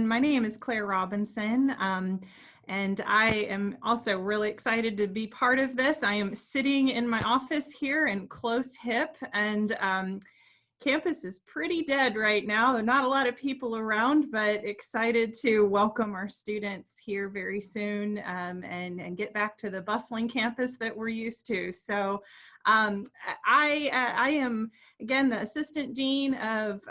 My name is Claire Robinson, and I am also really excited to be part of this. I am sitting in my office here in Close Hip, and campus is pretty dead right now. There are not a lot of people around, but excited to welcome our students here very soon and get back to the bustling campus that we're used to. So I am, again, the Assistant Dean of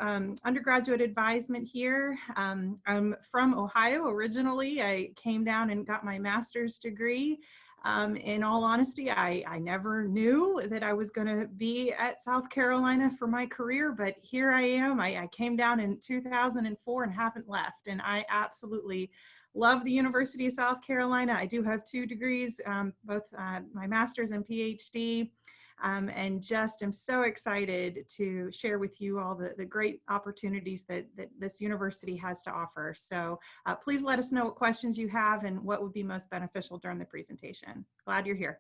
Undergraduate Advisement here. I'm from Ohio originally. I came down and got my master's degree. In all honesty, I never knew that I was going to be at South Carolina for my career, but here I am. I came down in 2004 and haven't left, and I absolutely love the University of South Carolina. I do have 2 degrees, both my master's and PhD. And just am so excited to share with you all the great opportunities that this university has to offer. So please let us know what questions you have and what would be most beneficial during the presentation. Glad you're here.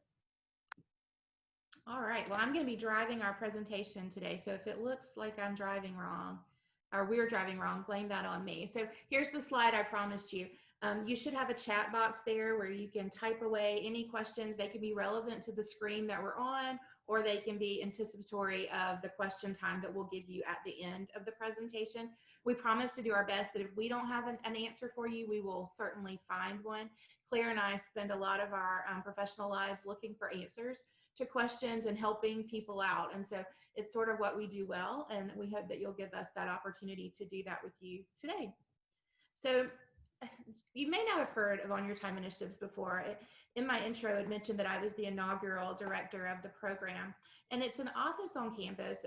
All right, well, I'm going to be driving our presentation today. So if it looks like I'm driving wrong, or we're driving wrong, blame that on me. So here's the slide I promised you. You should have a chat box there where you can type away any questions. They can be relevant to the screen that we're on, or they can be anticipatory of the question time that we'll give you at the end of the presentation. We promise to do our best that if we don't have an answer for you, we will certainly find one. Claire and I spend a lot of our professional lives looking for answers to questions and helping people out. And so it's sort of what we do well, and we hope that you'll give us that opportunity to do that with you today. So you may not have heard of On Your Time initiatives before. In my intro, it mentioned that I was the inaugural director of the program, and it's an office on campus.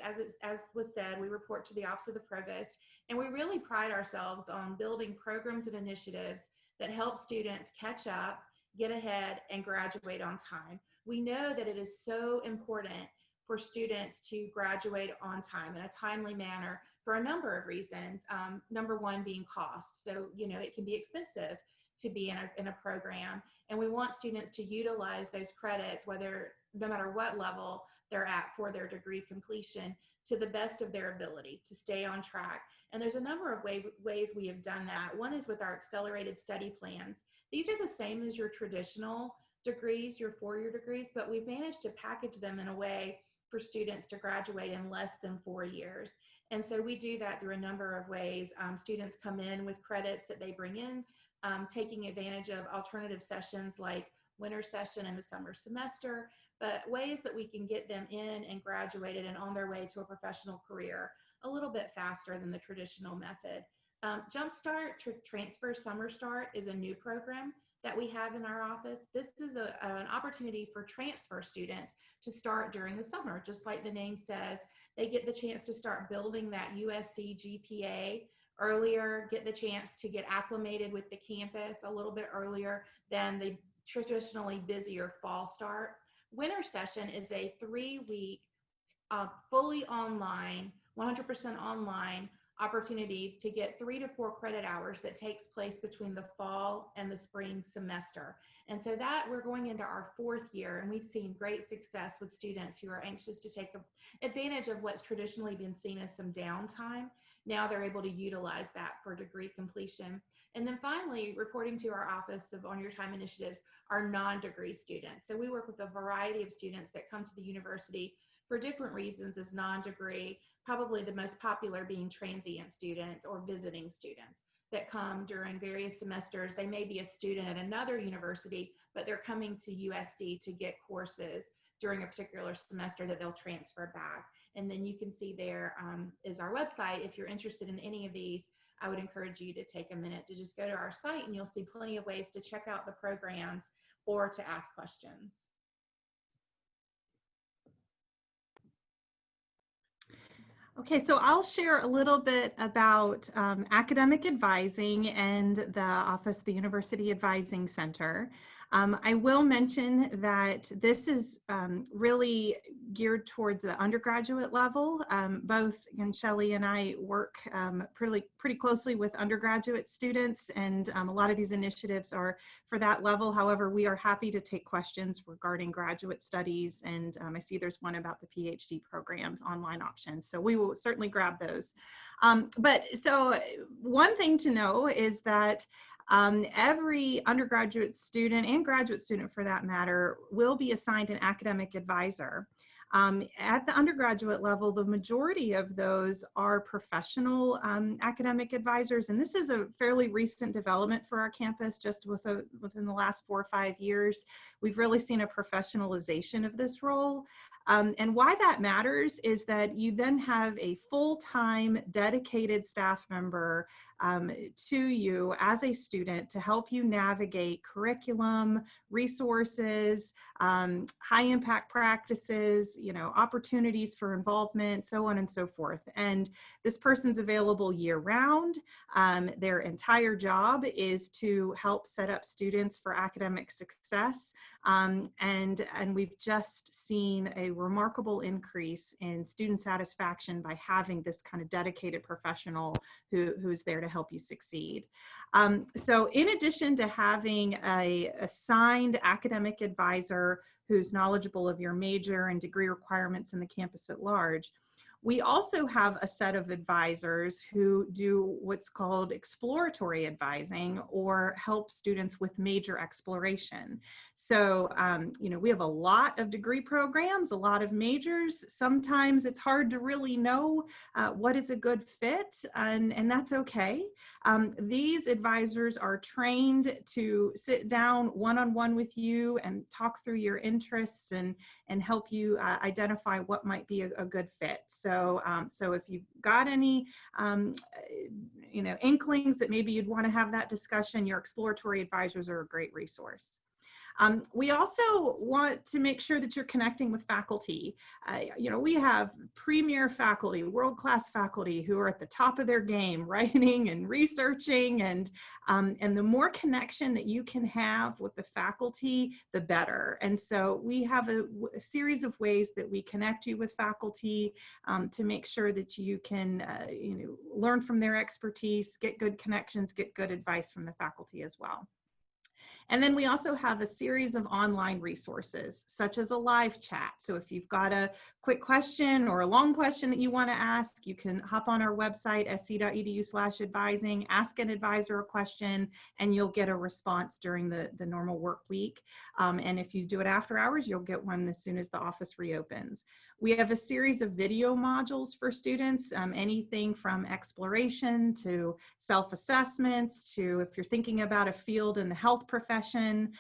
As was said, we report to the Office of the Provost, and we really pride ourselves on building programs and initiatives that help students catch up, get ahead, and graduate on time. We know that it is so important for students to graduate on time in a timely manner for a number of reasons. Number one being cost. So, it can be expensive to be in a program, and we want students to utilize those credits, no matter what level they're at for their degree completion, to the best of their ability to stay on track. And there's a number of ways we have done that. One is with our accelerated study plans. These are the same as your traditional degrees, your 4-year degrees, but we've managed to package them in a way for students to graduate in less than 4 years. And so we do that through a number of ways. Students come in with credits that they bring in, taking advantage of alternative sessions like winter session and the summer semester, but ways that we can get them in and graduated and on their way to a professional career a little bit faster than the traditional method. Jumpstart Transfer Summer Start is a new program that we have in our office. This is an opportunity for transfer students to start during the summer. Just like the name says, they get the chance to start building that USC GPA earlier, get the chance to get acclimated with the campus a little bit earlier than the traditionally busier fall start. Winter session is a 3-week, fully online, 100% online opportunity to get 3 to 4 credit hours that takes place between the fall and the spring semester. And so that we're going into our 4th year, and we've seen great success with students who are anxious to take advantage of what's traditionally been seen as some downtime. Now they're able to utilize that for degree completion. And then finally, reporting to our Office of On Your Time initiatives are non-degree students. So we work with a variety of students that come to the university for different reasons as non-degree, probably the most popular being transient students or visiting students that come during various semesters. They may be a student at another university, but they're coming to USC to get courses during a particular semester that they'll transfer back. And then you can see there is our website. If you're interested in any of these, I would encourage you to take a minute to just go to our site, and you'll see plenty of ways to check out the programs or to ask questions. Okay, so I'll share a little bit about academic advising and the Office of the University Advising Center. I will mention that this is really geared towards the undergraduate level. Both Shelley and I work pretty closely with undergraduate students, and a lot of these initiatives are for that level. However, we are happy to take questions regarding graduate studies, and I see there's one about the PhD program online option, so we will certainly grab those. But so one thing to know is that every undergraduate student and graduate student for that matter will be assigned an academic advisor. At the undergraduate level, the majority of those are professional academic advisors, and this is a fairly recent development for our campus. Just within the last 4 or 5 years, we've really seen a professionalization of this role. And why that matters is that you then have a full-time dedicated staff member to you as a student to help you navigate curriculum, resources, high impact practices, opportunities for involvement, so on and so forth. And this person's available year round. Their entire job is to help set up students for academic success. And we've just seen a remarkable increase in student satisfaction by having this kind of dedicated professional who's there to help you succeed. So in addition to having a assigned academic advisor who's knowledgeable of your major and degree requirements in the campus at large, we also have a set of advisors who do what's called exploratory advising or help students with major exploration. So, we have a lot of degree programs, a lot of majors. Sometimes it's hard to really know what is a good fit, and that's okay. These advisors are trained to sit down one-on-one with you and talk through your interests and help you identify what might be a good fit. So if you've got any, inklings that maybe you'd want to have that discussion, your exploratory advisors are a great resource. We also want to make sure that you're connecting with faculty. We have premier faculty, world-class faculty who are at the top of their game, writing and researching, and the more connection that you can have with the faculty, the better. And so we have a series of ways that we connect you with faculty to make sure that you can learn from their expertise, get good connections, get good advice from the faculty as well. And then we also have a series of online resources, such as a live chat. So if you've got a quick question or a long question that you want to ask, you can hop on our website, sc.edu/advising, ask an advisor a question, and you'll get a response during the normal work week. And if you do it after hours, you'll get one as soon as the office reopens. We have a series of video modules for students, anything from exploration to self-assessments to if you're thinking about a field in the health profession,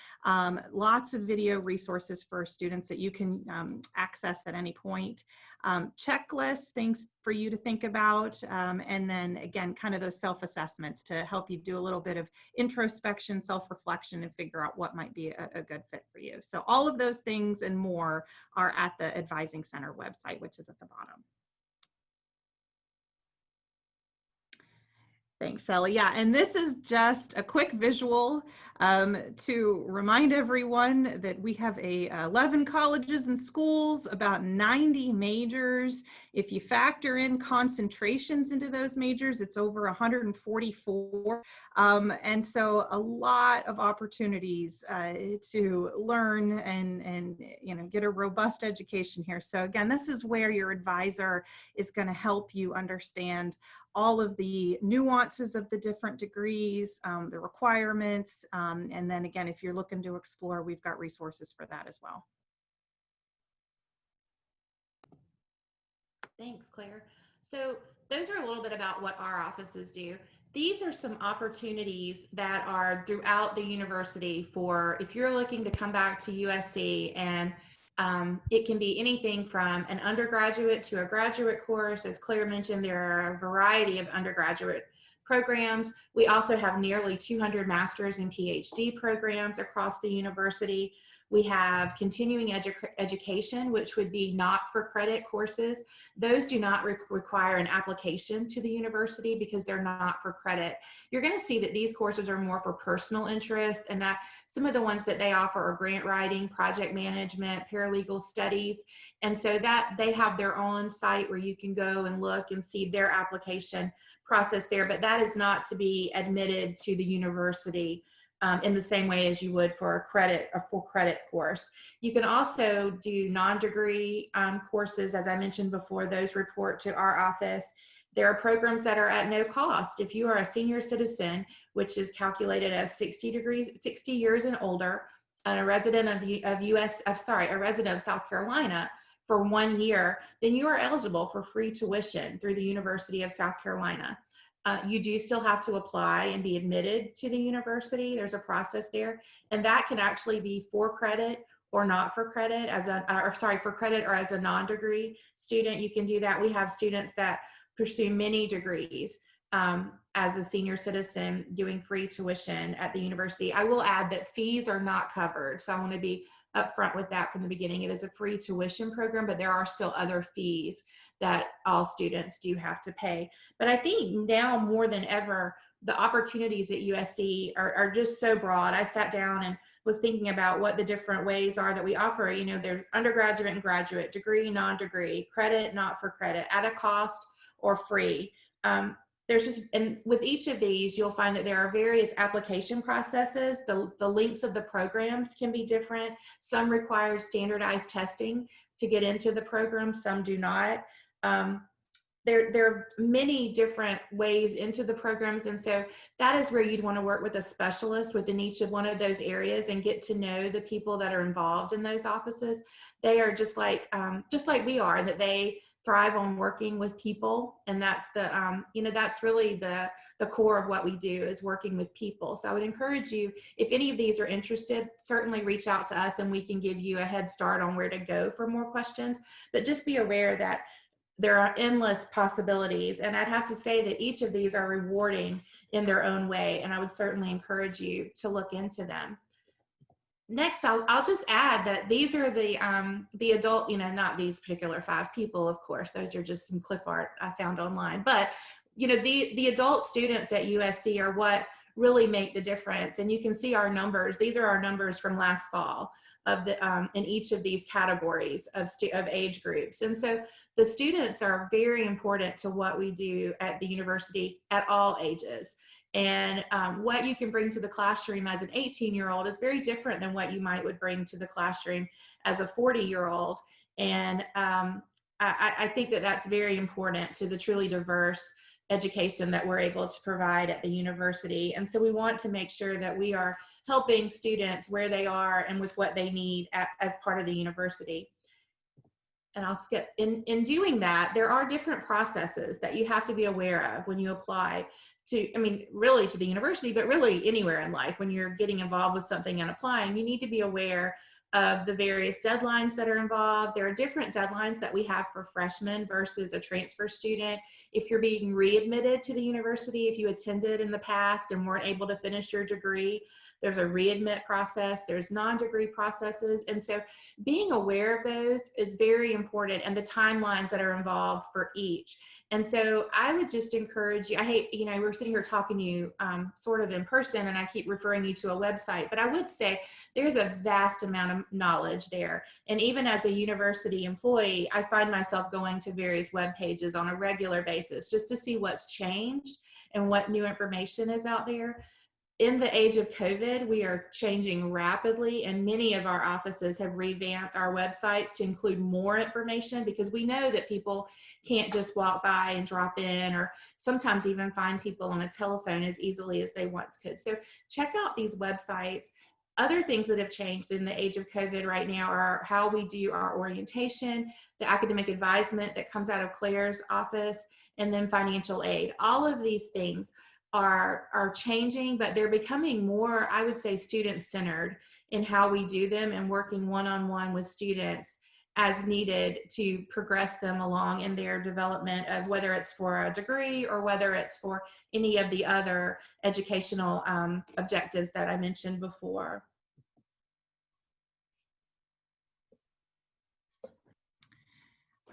lots of video resources for students that you can access at any point. Checklists, things for you to think about, and then again, kind of those self-assessments to help you do a little bit of introspection, self-reflection, and figure out what might be a good fit for you. So all of those things and more are at the Advising Center website, which is at the bottom. Thanks, Shelley. Yeah, and this is just a quick visual to remind everyone that we have 11 colleges and schools, about 90 majors. If you factor in concentrations into those majors, it's over 144. And so a lot of opportunities to learn and get a robust education here. So again, this is where your advisor is going to help you understand all of the nuances of the different degrees, the requirements, and then again, if you're looking to explore, we've got resources for that as well. Thanks, Claire. So those are a little bit about what our offices do. These are some opportunities that are throughout the university for if you're looking to come back to USC, and it can be anything from an undergraduate to a graduate course. As Claire mentioned, there are a variety of undergraduate programs. We also have nearly 200 master's and PhD programs across the university. We have continuing education, which would be not for credit courses. Those do not require an application to the university because they're not for credit. You're going to see that these courses are more for personal interest, and that some of the ones that they offer are grant writing, project management, paralegal studies. And so that they have their own site where you can go and look and see their application process there, but that is not to be admitted to the university in the same way as you would for a full credit course. You can also do non-degree courses. As I mentioned before, those report to our office. There are programs that are at no cost. If you are a senior citizen, which is calculated as 60 years and older, and a resident a resident of South Carolina for 1 year, then you are eligible for free tuition through the University of South Carolina. You do still have to apply and be admitted to the university. There's a process there, and that can actually be for credit or not for credit for credit or as a non-degree student. You can do that. We have students that pursue many degrees as a senior citizen doing free tuition at the university. I will add that fees are not covered, so I want to be upfront with that from the beginning. It is a free tuition program, but there are still other fees that all students do have to pay. But I think now more than ever, the opportunities at USC are just so broad. I sat down and was thinking about what the different ways are that we offer. You know, there's undergraduate and graduate, degree, non-degree, credit, not for credit, at a cost or free. And with each of these, you'll find that there are various application processes. The lengths of the programs can be different. Some require standardized testing to get into the program, some do not. There are many different ways into the programs, and so that is where you'd want to work with a specialist within each of one of those areas and get to know the people that are involved in those offices. They are just like we are, and that they thrive on working with people, and that's that's really the core of what we do, is working with people. So I would encourage you, if any of these are interested, certainly reach out to us and we can give you a head start on where to go for more questions. But just be aware that there are endless possibilities, and I'd have to say that each of these are rewarding in their own way, and I would certainly encourage you to look into them. Next, I'll just add that these are the adult, not these particular 5 people, of course, those are just some clip art I found online, but the adult students at USC are what really make the difference. And you can see our numbers. These are our numbers from last fall of in each of these categories of age groups. And so the students are very important to what we do at the university at all ages. And what you can bring to the classroom as an 18-year-old is very different than what you would bring to the classroom as a 40-year-old. And I think that that's very important to the truly diverse education that we're able to provide at the university. And so we want to make sure that we are helping students where they are and with what they need as part of the university. And I'll skip. In doing that, there are different processes that you have to be aware of when you apply to, really to the university, but really anywhere in life. When you're getting involved with something and applying, you need to be aware of the various deadlines that are involved. There are different deadlines that we have for freshmen versus a transfer student. If you're being readmitted to the university, if you attended in the past and weren't able to finish your degree, there's a readmit process, there's non-degree processes. And so being aware of those is very important, and the timelines that are involved for each. And so I would just encourage you, we're sitting here talking to you sort of in person, and I keep referring you to a website, but I would say there's a vast amount of knowledge there. And even as a university employee, I find myself going to various web pages on a regular basis just to see what's changed and what new information is out there. In the age of COVID, we are changing rapidly, and many of our offices have revamped our websites to include more information, because we know that people can't just walk by and drop in, or sometimes even find people on a telephone as easily as they once could. So check out these websites. Other things that have changed in the age of COVID right now are how we do our orientation, the academic advisement that comes out of Claire's office, and then financial aid. All of these things are changing, but they're becoming more, I would say, student-centered in how we do them, and working one-on-one with students as needed to progress them along in their development of whether it's for a degree or whether it's for any of the other educational objectives that I mentioned before.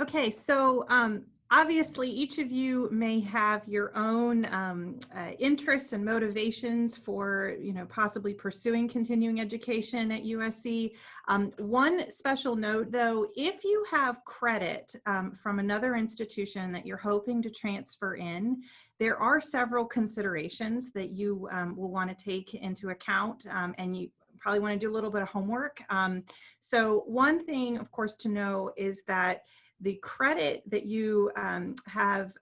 Okay, so obviously each of you may have your own interests and motivations for, possibly pursuing continuing education at USC. One special note though, if you have credit from another institution that you're hoping to transfer in, there are several considerations that you will want to take into account, and you probably want to do a little bit of homework. So one thing, of course, to know is that the credit that you have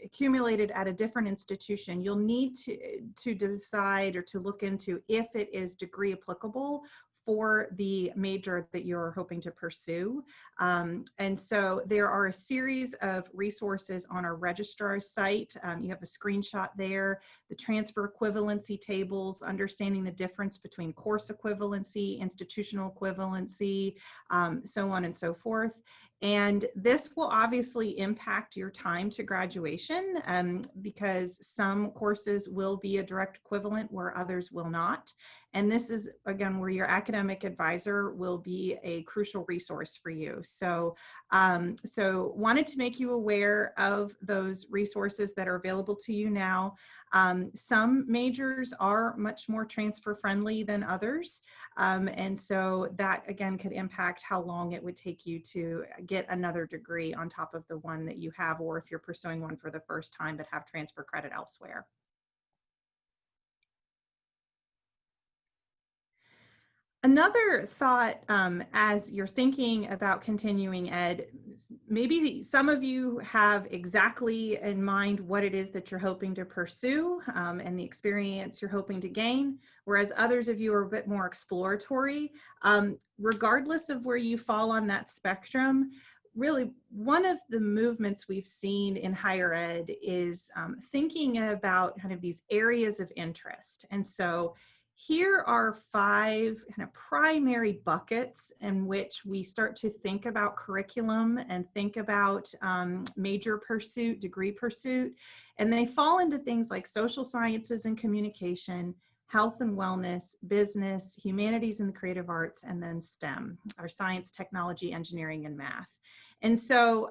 accumulated at a different institution, you'll need to decide or to look into if it is degree applicable for the major that you're hoping to pursue. And so there are a series of resources on our registrar's site. You have a screenshot there, the transfer equivalency tables, understanding the difference between course equivalency, institutional equivalency, so on and so forth. And this will obviously impact your time to graduation, because some courses will be a direct equivalent where others will not. And this is, again, where your academic advisor will be a crucial resource for you. So, so wanted to make you aware of those resources that are available to you now. Some majors are much more transfer friendly than others. And so that, again, could impact how long it would take you to get another degree on top of the one that you have, or if you're pursuing one for the first time but have transfer credit elsewhere. Another thought, as you're thinking about continuing ed, maybe some of you have exactly in mind what it is that you're hoping to pursue, and the experience you're hoping to gain, whereas others of you are a bit more exploratory. Regardless of where you fall on that spectrum, really one of the movements we've seen in higher ed is thinking about kind of these areas of interest. And so here are 5 kind of primary buckets in which we start to think about curriculum and think about major pursuit, degree pursuit. And they fall into things like social sciences and communication, health and wellness, business, humanities and the creative arts, and then STEM, our science, technology, engineering, and math. And so,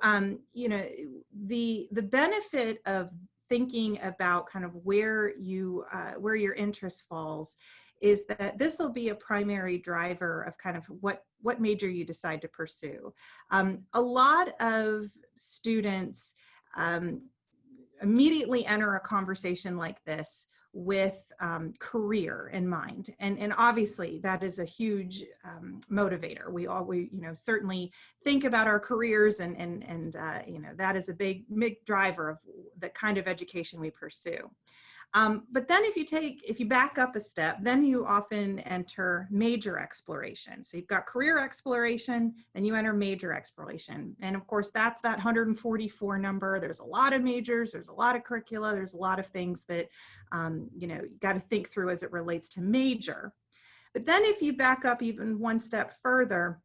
the benefit of thinking about kind of where your interest falls is that this will be a primary driver of kind of what major you decide to pursue. A lot of students immediately enter a conversation like this with career in mind, and obviously that is a huge motivator. We certainly think about our careers, and that is a big driver of the kind of education we pursue. But then if you back up a step, then you often enter major exploration. So you've got career exploration, then you enter major exploration. And of course, that's that 144 number. There's a lot of majors, there's a lot of curricula, there's a lot of things that, you got to think through as it relates to major. But then if you back up even one step further,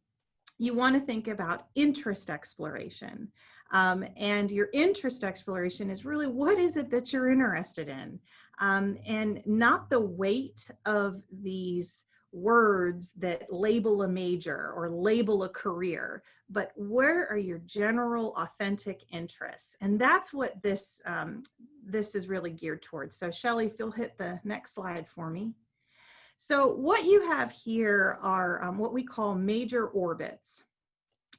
you want to think about interest exploration. And your interest exploration is really, what is it that you're interested in? And not the weight of these words that label a major or label a career, but where are your general authentic interests? And that's what this is really geared towards. So Shelley, if you'll hit the next slide for me. So what you have here are what we call major orbits.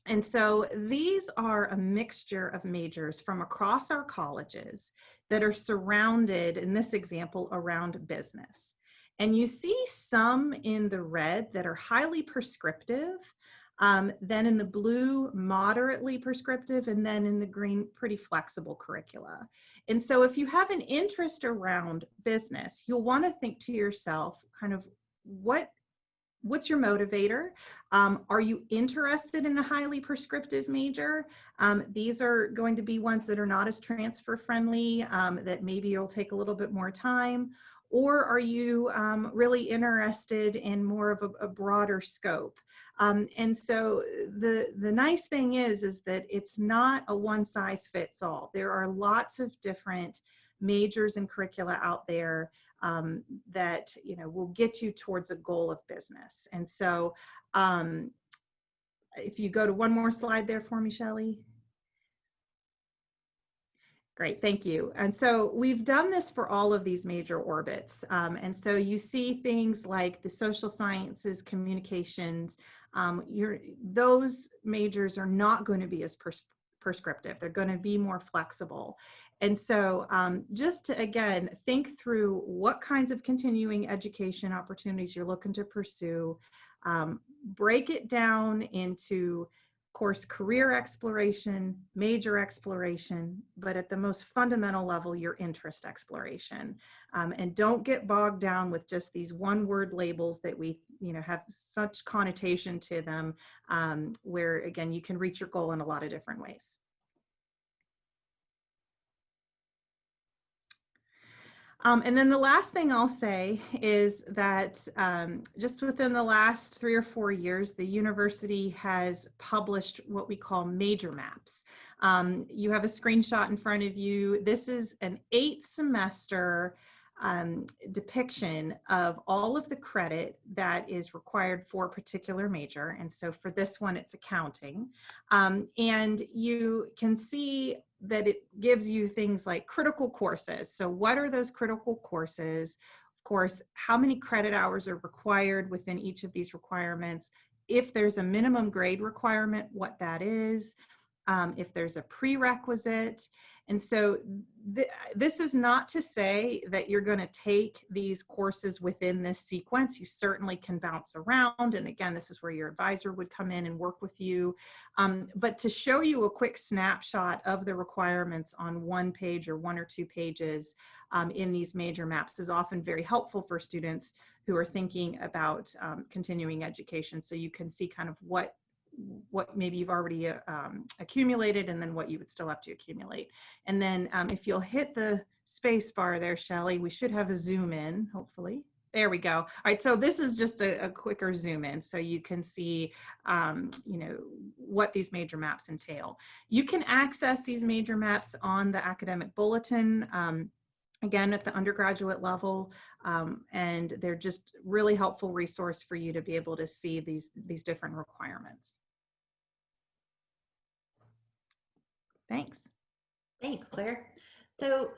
And so these are a mixture of majors from across our colleges that are surrounded, in this example, around business. And you see some in the red that are highly prescriptive, then in the blue, moderately prescriptive, and then in the green, pretty flexible curricula. And so if you have an interest around business, you'll want to think to yourself kind of what's your motivator? Are you interested in a highly prescriptive major? These are going to be ones that are not as transfer friendly, that maybe you'll take a little bit more time. Or are you really interested in more of a broader scope? And so the nice thing is that it's not a one size fits all. There are lots of different majors and curricula out there that will get you towards a goal of business. And so if you go to one more slide there for me, Shelley. Great, thank you. And so we've done this for all of these major orbits. And so you see things like the social sciences, communications, those majors are not going to be as prescriptive. They're going to be more flexible. And so just to, again, think through what kinds of continuing education opportunities you're looking to pursue, break it down into course career exploration, major exploration, but at the most fundamental level, your interest exploration. And don't get bogged down with just these one-word labels that we, have such connotation to them, where again, you can reach your goal in a lot of different ways. And then the last thing I'll say is that just within the last 3 or 4 years, the university has published what we call major maps. You have a screenshot in front of you. This is an 8-semester depiction of all of the credit that is required for a particular major. And so for this one, it's accounting. And you can see that it gives you things like critical courses. So what are those critical courses? Of course, how many credit hours are required within each of these requirements? If there's a minimum grade requirement, what that is, if there's a prerequisite. And so this is not to say that you're going to take these courses within this sequence. You certainly can bounce around. And again, this is where your advisor would come in and work with you. But to show you a quick snapshot of the requirements on 1 page or 1 or 2 pages in these major maps is often very helpful for students who are thinking about continuing education. So you can see kind of what maybe you've already accumulated and then what you would still have to accumulate. And then if you'll hit the space bar there, Shelley, we should have a zoom in, hopefully. There we go. All right, so this is just a quicker zoom in so you can see what these major maps entail. You can access these major maps on the academic bulletin, again, at the undergraduate level, and they're just really helpful resource for you to be able to see these different requirements. Thanks. Thanks, Claire. So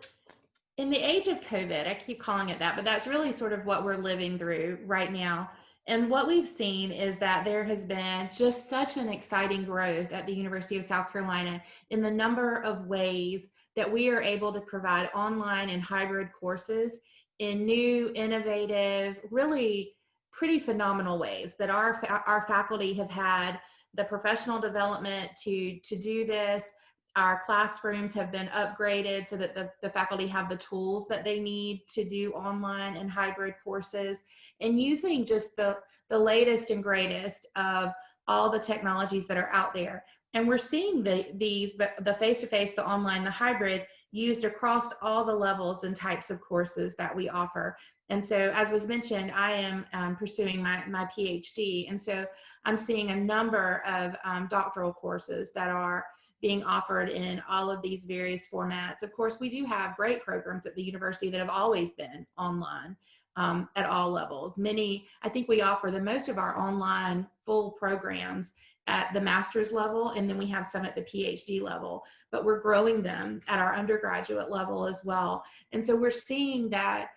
in the age of COVID, I keep calling it that, but that's really sort of what we're living through right now. And what we've seen is that there has been just such an exciting growth at the University of South Carolina in the number of ways that we are able to provide online and hybrid courses in new, innovative, really pretty phenomenal ways that our faculty have had the professional development to do this. Our classrooms have been upgraded so that the faculty have the tools that they need to do online and hybrid courses, and using just the latest and greatest of all the technologies that are out there. And we're seeing the face-to-face, the online, the hybrid used across all the levels and types of courses that we offer. And so, as was mentioned, I am pursuing my PhD. And so I'm seeing a number of doctoral courses that are being offered in all of these various formats. Of course, we do have great programs at the university that have always been online at all levels. I think we offer the most of our online full programs at the master's level, and then we have some at the PhD level, but we're growing them at our undergraduate level as well. And so we're seeing that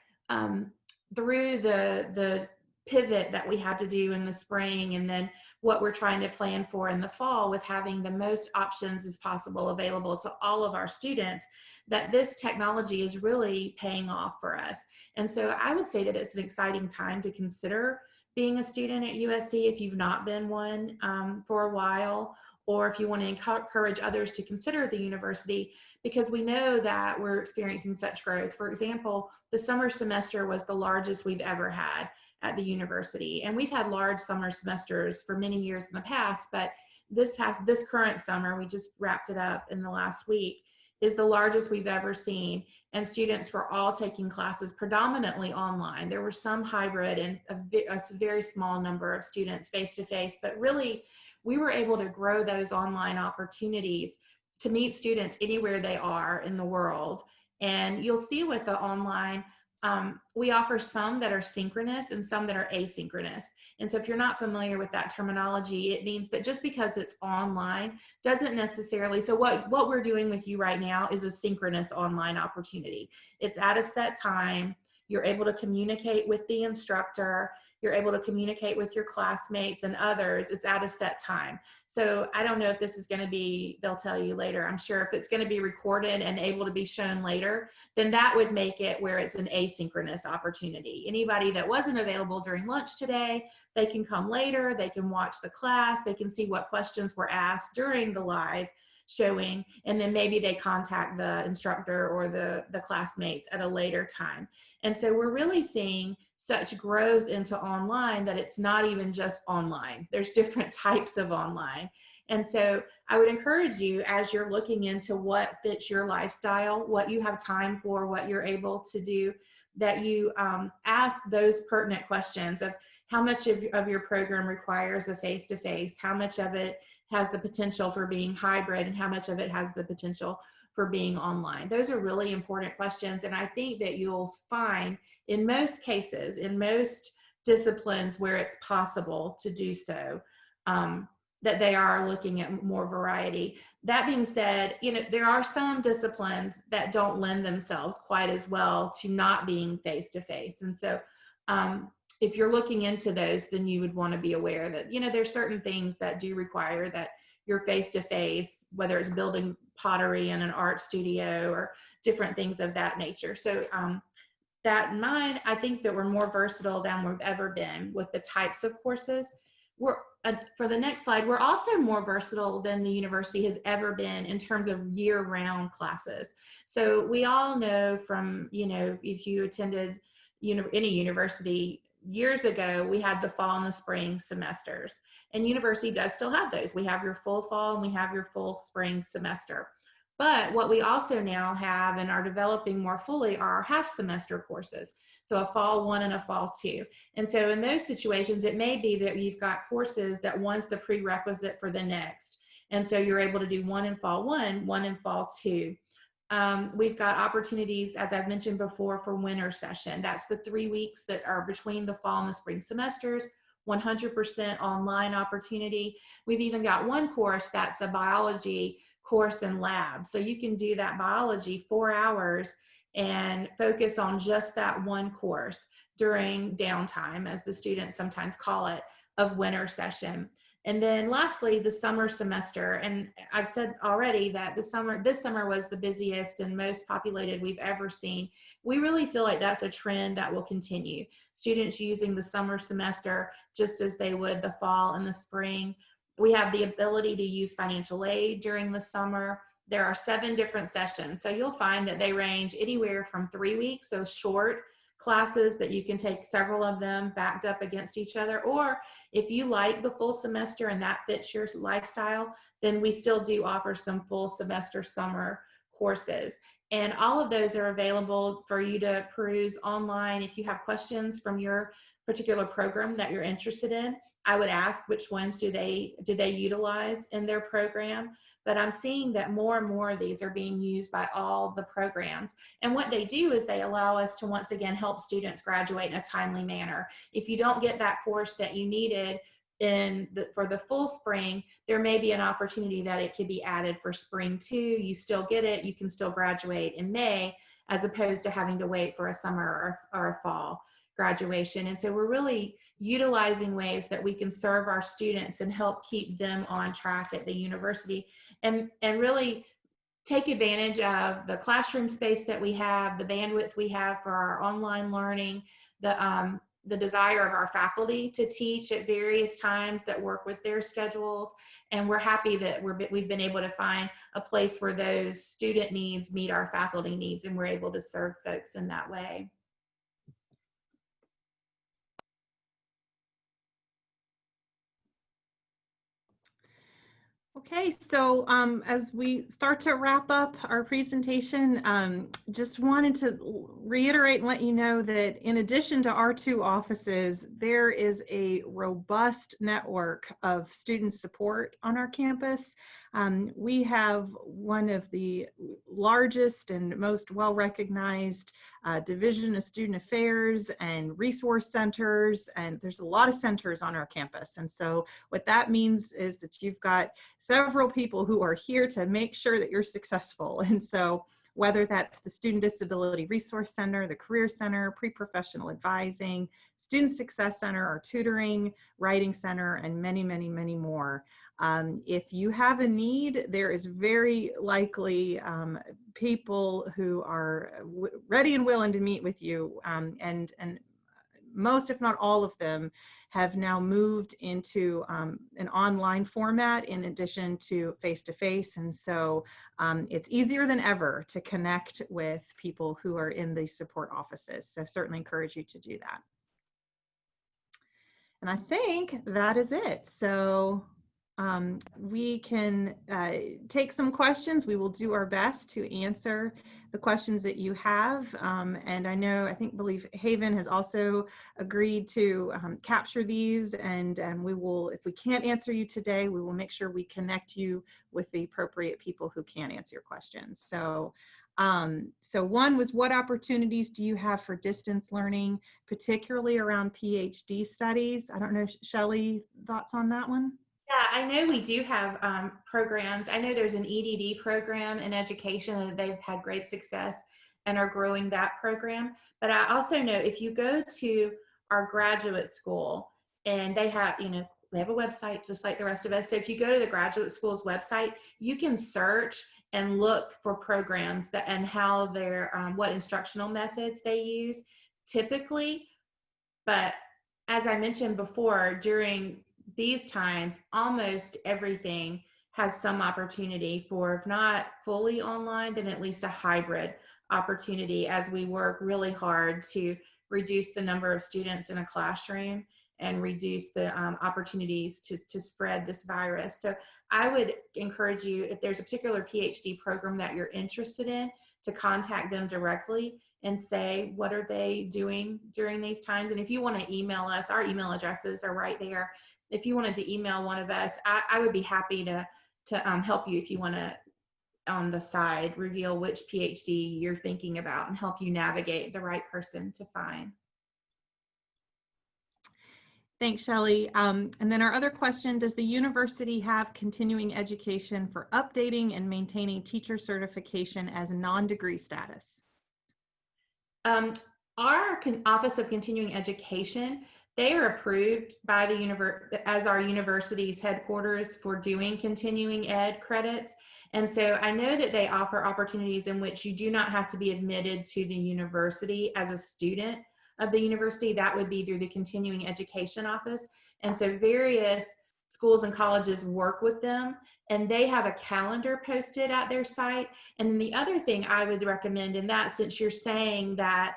through the pivot that we had to do in the spring, and then what we're trying to plan for in the fall with having the most options as possible available to all of our students, that this technology is really paying off for us. And so I would say that it's an exciting time to consider being a student at USC if you've not been one for a while, or if you want to encourage others to consider the university, because we know that we're experiencing such growth. For example, the summer semester was the largest we've ever had at the university. And we've had large summer semesters for many years in the past, but this current summer, we just wrapped it up in the last week, is the largest we've ever seen. And students were all taking classes predominantly online. There were some hybrid and a very small number of students face-to-face, but really we were able to grow those online opportunities to meet students anywhere they are in the world. And you'll see with the online we offer some that are synchronous and some that are asynchronous. And so if you're not familiar with that terminology, it means that just because it's online doesn't necessarily, so what we're doing with you right now is a synchronous online opportunity. It's at a set time. You're able to communicate with the instructor. You're able to communicate with your classmates and others. It's at a set time. So I don't know if this is going to be, they'll tell you later, I'm sure, if it's going to be recorded and able to be shown later, then that would make it where it's an asynchronous opportunity. Anybody that wasn't available during lunch today, they can come later, they can watch the class, they can see what questions were asked during the live showing, and then maybe they contact the instructor or the classmates at a later time. And so we're really seeing such growth into online that it's not even just online. There's different types of online. And so I would encourage you, as you're looking into what fits your lifestyle, what you have time for, what you're able to do, that you ask those pertinent questions of how much of your program requires a face-to-face, how much of it has the potential for being hybrid, and how much of it has the potential for being online. Those are really important questions. And I think that you'll find in most cases, in most disciplines where it's possible to do so, that they are looking at more variety. That being said, you know, there are some disciplines that don't lend themselves quite as well to not being face-to-face. And so if you're looking into those, then you would want to be aware that, you know, there's certain things that do require that you're face-to-face, whether it's building pottery in an art studio or different things of that nature. So that in mind, I think that we're more versatile than we've ever been with the types of courses. We're for the next slide, we're also more versatile than the university has ever been in terms of year-round classes. So we all know from, you know, if you attended any university years ago, we had the fall and the spring semesters, and university does still have those. We have your full fall and we have your full spring semester. But what we also now have and are developing more fully are our half semester courses. So a fall 1 and a fall 2. And so in those situations, it may be that you've got courses that one's the prerequisite for the next. And so you're able to do one in fall 1, one in fall 2. We've got opportunities, as I've mentioned before, for winter session. That's the 3 weeks that are between the fall and the spring semesters, 100% online opportunity. We've even got one course that's a biology course and lab. So you can do that biology 4 hours and focus on just that one course during downtime, as the students sometimes call it, of winter session. And then lastly, the summer semester. And I've said already that this summer was the busiest and most populated we've ever seen. We really feel like that's a trend that will continue. Students using the summer semester just as they would the fall and the spring. We have the ability to use financial aid during the summer. There are 7 different sessions. So you'll find that they range anywhere from 3 weeks, so short classes that you can take several of them backed up against each other. Or if you like the full semester and that fits your lifestyle, then we still do offer some full semester summer courses. And all of those are available for you to peruse online. If you have questions from your particular program that you're interested in, I would ask which ones do they utilize in their program. But I'm seeing that more and more of these are being used by all the programs. And what they do is they allow us to once again help students graduate in a timely manner. If you don't get that course that you needed for the full spring, there may be an opportunity that it could be added for spring 2. You still get it, you can still graduate in May, as opposed to having to wait for a summer or a fall graduation. And so we're really utilizing ways that we can serve our students and help keep them on track at the university, and really take advantage of the classroom space that we have, the bandwidth we have for our online learning, the desire of our faculty to teach at various times that work with their schedules. And we're happy that we've been able to find a place where those student needs meet our faculty needs, and we're able to serve folks in that way. Okay, so as we start to wrap up our presentation, just wanted to reiterate and let you know that in addition to our 2 offices, there is a robust network of student support on our campus. We have one of the largest and most well-recognized Division of Student Affairs and resource centers, and there's a lot of centers on our campus. And so what that means is that you've got several people who are here to make sure that you're successful. And so whether that's the Student Disability Resource Center, the Career Center, Pre-Professional Advising, Student Success Center, our tutoring, writing center, and many, many, many more. If you have a need, there is very likely people who are ready and willing to meet with you, and most, if not all of them, have now moved into an online format in addition to face-to-face. And so it's easier than ever to connect with people who are in these support offices. So certainly encourage you to do that. And I think that is it. So we can take some questions. We will do our best to answer the questions that you have. And I believe Haven has also agreed to capture these, and we will, if we can't answer you today, we will make sure we connect you with the appropriate people who can answer your questions. So one was, what opportunities do you have for distance learning, particularly around PhD studies? I don't know, Shelley, thoughts on that one? Yeah, I know we do have programs. I know there's an EDD program in education, and they've had great success and are growing that program. But I also know if you go to our graduate school, and they have, they have a website just like the rest of us. So if you go to the graduate school's website, you can search and look for programs that and how they're what instructional methods they use typically. But as I mentioned before, during these times, almost everything has some opportunity for, if not fully online, then at least a hybrid opportunity, as we work really hard to reduce the number of students in a classroom and reduce the opportunities to spread this virus. So I would encourage you, if there's a particular PhD program that you're interested in, to contact them directly and say, what are they doing during these times? And if you want to email us, our email addresses are right there. If you wanted to email one of us, I would be happy to help you if you want to, on the side, reveal which PhD you're thinking about and help you navigate the right person to find. Thanks, Shelley. And then our other question, does the university have continuing education for updating and maintaining teacher certification as non-degree status? Our Office of Continuing Education, they are approved by the as our university's headquarters for doing continuing ed credits. And so I know that they offer opportunities in which you do not have to be admitted to the university as a student of the university. That would be through the Continuing Education Office. And so various schools and colleges work with them, and they have a calendar posted at their site. And the other thing I would recommend in that, since you're saying that,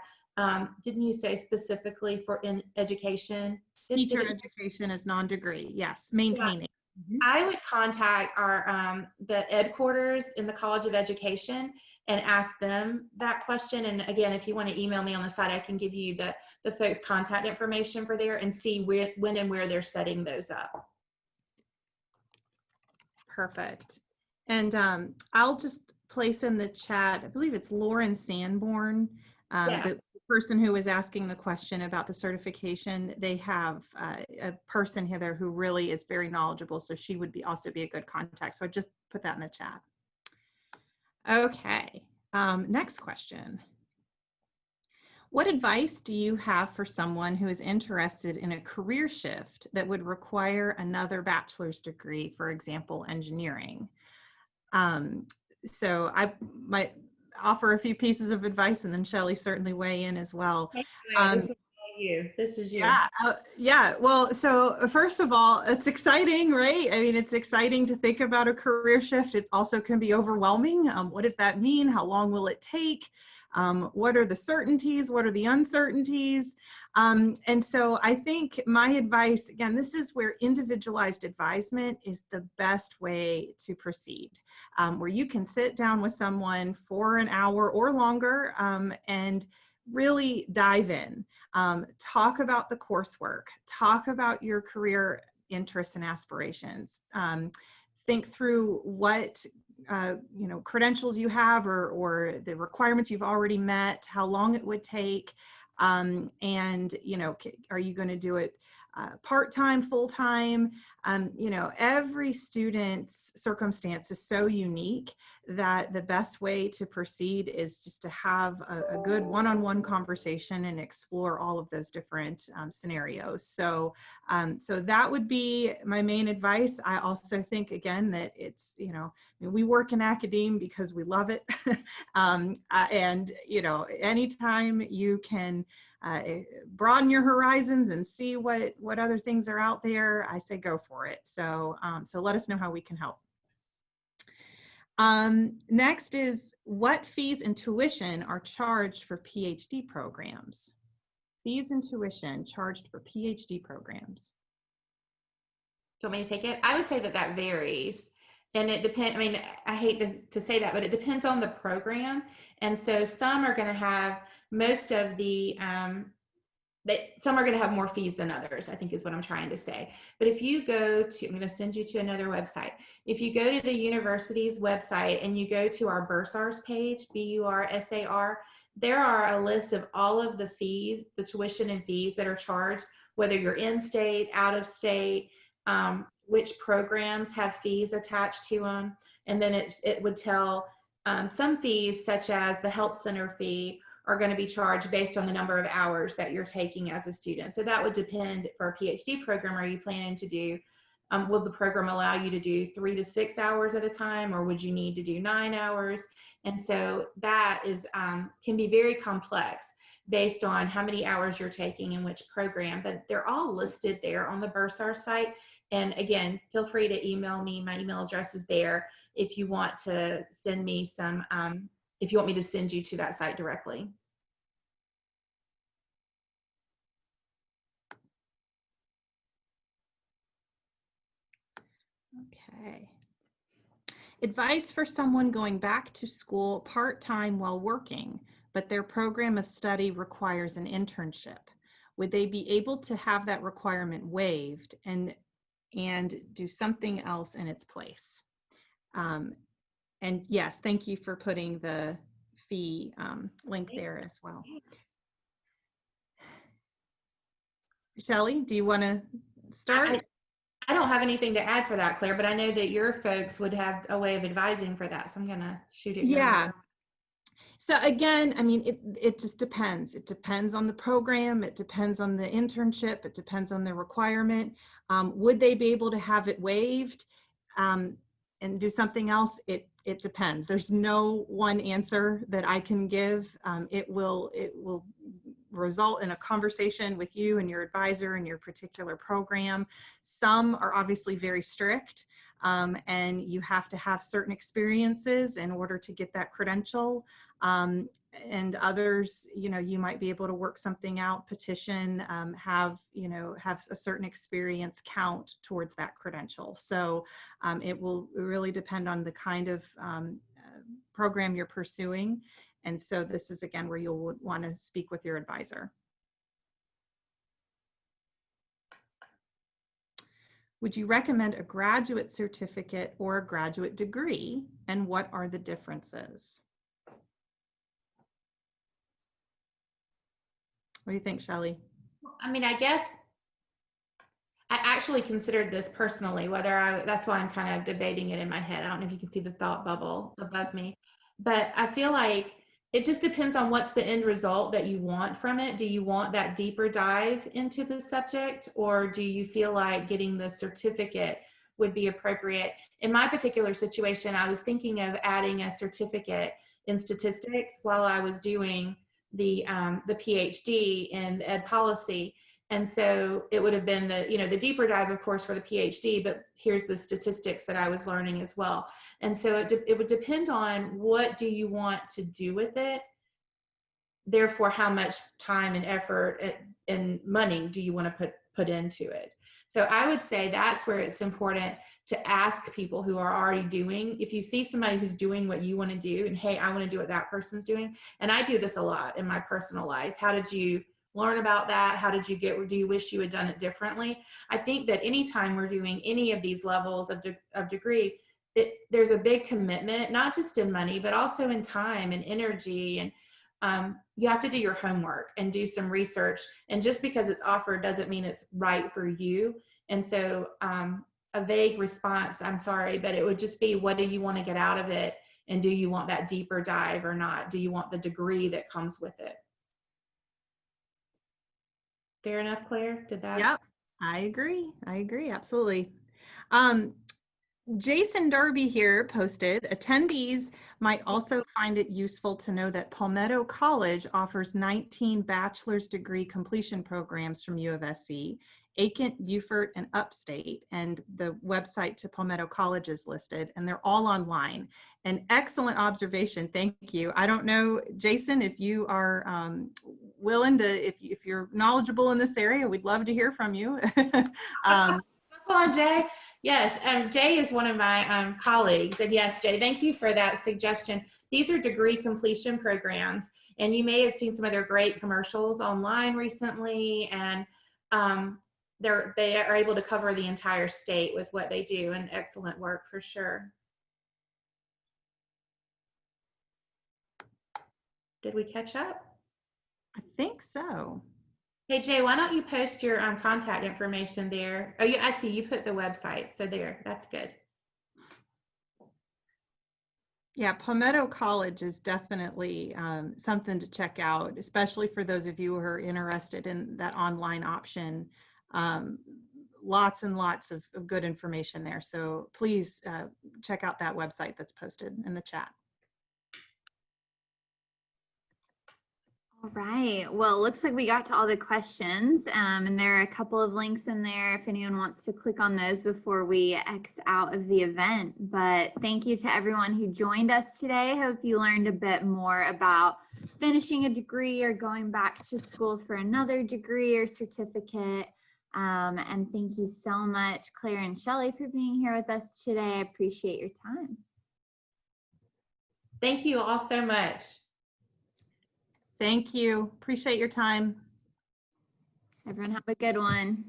didn't you say specifically for in education? Teacher education is non-degree, yes, maintaining. Yeah. I would contact our the headquarters in the College of Education and ask them that question. And again, if you want to email me on the site, I can give you the folks' contact information for there and see when and where they're setting those up. Perfect. And I'll just place in the chat, I believe it's Lauren Sanborn, the person who was asking the question about the certification. They have a person here who really is very knowledgeable, so she would also be a good contact. So I just put that in the chat. Okay, next question. What advice do you have for someone who is interested in a career shift that would require another bachelor's degree, for example, engineering? So I might offer a few pieces of advice, and then Shelley certainly weigh in as well. This is you. Yeah. Well, so first of all, it's exciting, right? I mean, it's exciting to think about a career shift. It also can be overwhelming. What does that mean? How long will it take? What are the certainties? What are the uncertainties? And so I think my advice, again, this is where individualized advisement is the best way to proceed, where you can sit down with someone for an hour or longer and really dive in, talk about the coursework, talk about your career interests and aspirations. think through what credentials you have or the requirements you've already met, how long it would take, and are you going to do it part-time, full-time? Every student's circumstance is so unique that the best way to proceed is just to have a good one-on-one conversation and explore all of those different scenarios. So that would be my main advice. I also think, again, that it's, we work in academia because we love it. And, anytime you can broaden your horizons and see what other things are out there, I say go for it. So let us know how we can help. Next is, what fees and tuition are charged for PhD programs? Fees and tuition charged for PhD programs. Do you want me to take it? I would say that varies. And it depends, I mean, I hate to say that, but it depends on the program. And so some are going to have most of the, some are going to have more fees than others, I think is what I'm trying to say. But if you go to, I'm going to send you to another website. If you go to the university's website and you go to our Bursars page, BURSAR, there are a list of all of the fees, the tuition and fees that are charged, whether you're in state, out of state, which programs have fees attached to them. And then it would tell some fees, such as the health center fee, are going to be charged based on the number of hours that you're taking as a student. So that would depend. For a PhD program, are you planning to do, will the program allow you to do 3 to 6 hours at a time, or would you need to do 9 hours? And so that is can be very complex based on how many hours you're taking in which program, but they're all listed there on the Bursar site. And again, feel free to email me. My email address is there if you want to send me some, if you want me to send you to that site directly. Okay. Advice for someone going back to school part-time while working, but their program of study requires an internship. Would they be able to have that requirement waived and do something else in its place? And yes, thank you for putting the fee link there as well. Shelley, do you want to start? I don't have anything to add for that, Claire, but I know that your folks would have a way of advising for that. So I'm going to shoot it. Yeah. So again, I mean, it just depends. It depends on the program. It depends on the internship. It depends on the requirement. Would they be able to have it waived and do something else? It depends. There's no one answer that I can give. It will result in a conversation with you and your advisor and your particular program. Some are obviously very strict, and you have to have certain experiences in order to get that credential. And others, you might be able to work something out, petition, have a certain experience count towards that credential. So it will really depend on the kind of program you're pursuing. And so this is, again, where you'll want to speak with your advisor. Would you recommend a graduate certificate or a graduate degree? And what are the differences? What do you think, Shelley? I mean, I guess I actually considered this personally, that's why I'm kind of debating it in my head. I don't know if you can see the thought bubble above me, but I feel like it just depends on what's the end result that you want from it. Do you want that deeper dive into the subject, or do you feel like getting the certificate would be appropriate? In my particular situation, I was thinking of adding a certificate in statistics while I was doing the PhD in ed policy. And so it would have been the deeper dive, of course, for the PhD, but here's the statistics that I was learning as well. And so it would depend on what do you want to do with it. Therefore, how much time and effort and money do you want to put into it? So I would say that's where it's important to ask people who are already doing, if you see somebody who's doing what you want to do and, hey, I want to do what that person's doing. And I do this a lot in my personal life. How did you learn about that. How did you get, do you wish you had done it differently? I think that anytime we're doing any of these levels of degree, there's a big commitment, not just in money, but also in time and energy. And you have to do your homework and do some research. And just because it's offered doesn't mean it's right for you. And so a vague response, I'm sorry, but it would just be, what do you want to get out of it? And do you want that deeper dive or not? Do you want the degree that comes with it? Fair enough, Claire? Did that? Yep, I agree. I agree. Absolutely. Jason Darby here posted, attendees might also find it useful to know that Palmetto College offers 19 bachelor's degree completion programs from U of SC, Aiken, Beaufort, and Upstate, and the website to Palmetto College is listed, and they're all online. An excellent observation, thank you. I don't know, Jason, if you are willing to, if you're knowledgeable in this area, we'd love to hear from you. Come on, Jay. Yes, Jay is one of my colleagues. And yes, Jay, thank you for that suggestion. These are degree completion programs, and you may have seen some of their great commercials online recently, and they are able to cover the entire state with what they do, and excellent work for sure. Did we catch up? I think so. Hey, Jay, why don't you post your contact information there? Oh, I see you put the website. So there, that's good. Yeah, Palmetto College is definitely something to check out, especially for those of you who are interested in that online option. Lots and lots of good information there. So please check out that website that's posted in the chat. All right, well, it looks like we got to all the questions, and there are a couple of links in there if anyone wants to click on those before we X out of the event. But thank you to everyone who joined us today. Hope you learned a bit more about finishing a degree or going back to school for another degree or certificate. And thank you so much, Claire and Shelley, for being here with us today. I appreciate your time. Thank you all so much. Thank you. Appreciate your time. Everyone have a good one.